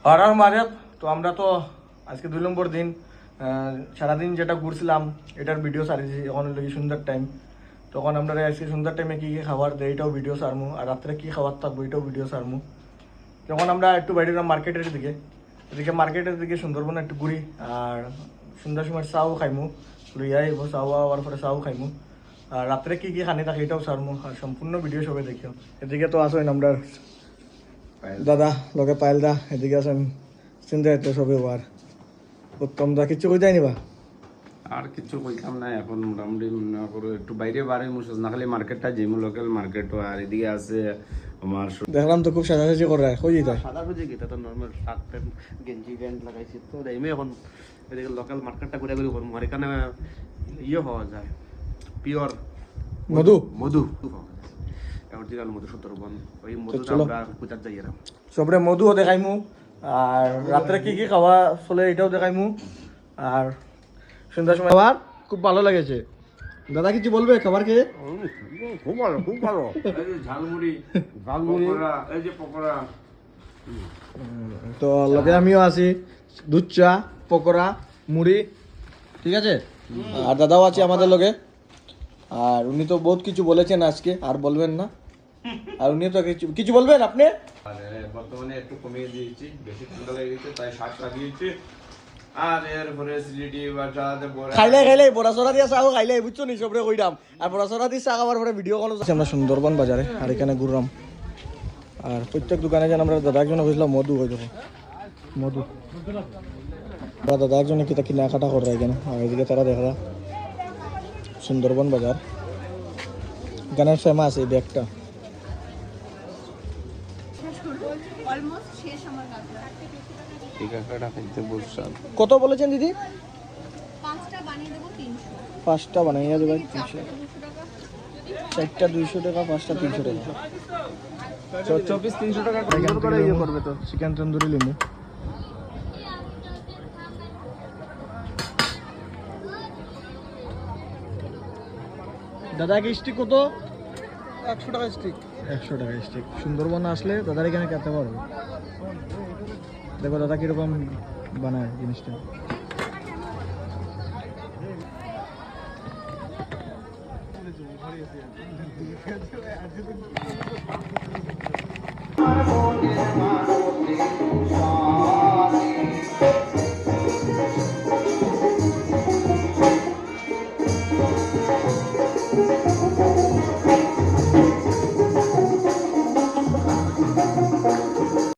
হর হর মহাদেব। তো আমরা তো আজকে 2 নম্বর দিন, সারাদিন যেটা ঘুরছিলাম এটার ভিডিও সারিয়েছি। এখন হলো সুন্দর টাইম, তখন আমরা আজকে সুন্দর টাইমে কী কী খাবার দেয় এটাও ভিডিও সারমু, আর রাত্রে কী খাবার থাকবো এটাও ভিডিও সারমু। যখন আমরা একটু বাইরে মার্কেটের দিকে, এদিকে মার্কেটের দিকে সুন্দরবন একটু ঘুরি, আর সন্ধ্যার সময় চাও খাইমু, লইয়া আইব চাও, আওয়ার পরে চাও খাইমু, আর রাত্রে কী কী খানি থাকে এটাও সারমু, আর সম্পূর্ণ ভিডিও সবে দেখিও। এদিকে তো আসেন আমরা দাদা লগে পায়েল দা, এদিকে আছেন চিন্তা এত সবে আর উত্তম দা। কিছু কই যায়নি বা? আর কিছু কইতাম না এখন, মোটামুটি মনে করো একটু বাইরে বাড়ি মুসোস না, খালি মার্কেটটা যেমন লোকাল মার্কেটও। আর এদিকে আছে আমার দেখলাম তো খুব সাজাসাজি করে কই যেতে সাদা খুঁজে গেছে তো নর্মাল শার্ট প্যান্ট গেঞ্জি প্যান্ট লাগাইছি তো এমনি এখন এদিকে লোকাল মার্কেটটা ঘুরে ঘুরে করবো। আর এখানে ইয়ে পাওয়া যায় পিওর মধু মধু অরিজিনাল মধু সুন্দরবন, ওই মধুটা আমরা পূজার যাই এরকম সবরে মধুও দেখাইমু, আর রাত্রে কি কি খাওয়া চলে এটাও দেখাইমু। আর সন্ধ্যার সময় খাবার খুব ভালো লেগেছে। দাদা কিছু বলবে খাবার খেয়ে? খুব ভালো খুব ভালো। এই যে ঝালমুড়ি, পকোড়া, এই যে পকোড়া। তো লগে আমিও আছি, দুধ চা, পকোড়া, মুড়ি, ঠিক আছে। আর দাদাও আছে আমাদের লগে, আর উনি তো বহুত কিছু বলেছেন আজকে, আর বলবেন না। আর উনি তো কিছু কিছু বলবেন আপনি? আর বর্তমানে একটু কমিয়ে দিয়েছি, বেশি ঠান্ডা লেগে গেছে তাই শাক লাগিয়েছি। আর এরপরে সিলিটি বা চালাতে বড় খাইলে বড়া সরা দিয়ে চাও খাইলে, বুঝছো নি সবরে কইরাম। আর বড়া সরা দিয়ে চা খাবার পরে ভিডিও কল আমরা সুন্দরবন বাজারে, আর এখানে ঘুরলাম। আর প্রত্যেক দোকানে যেন আমরা দাদা একজনে বুঝলাম মধু হয়ে যাবো মধু, দাদা একজনে কিতা কেনাকাটা করে এখানে। আর এদিকে তারা দেখা সুন্দরবন বাজার, এখানে ফেমাস এই ব্যাগটা। টিকাটা খাইতে বলছেন কত বলেছেন দিদি? 5টা বানিয়ে দেবো 300। 5টা বানাইয়া দেবে 300, 4টা 200 টাকা, 5টা 300 টাকা। 300 টাকা করে ইয়ে করবে তো। চিকেন তন্দুরি লিমু। দাদা কি স্টিক কত? 100 টাকা স্টিক। 100 টাকা স্টিক। সুন্দরবন আসলে দাদার এখানে খেতে পারবে। দেখো দাদা কিরকম বানায় জিনিসটা।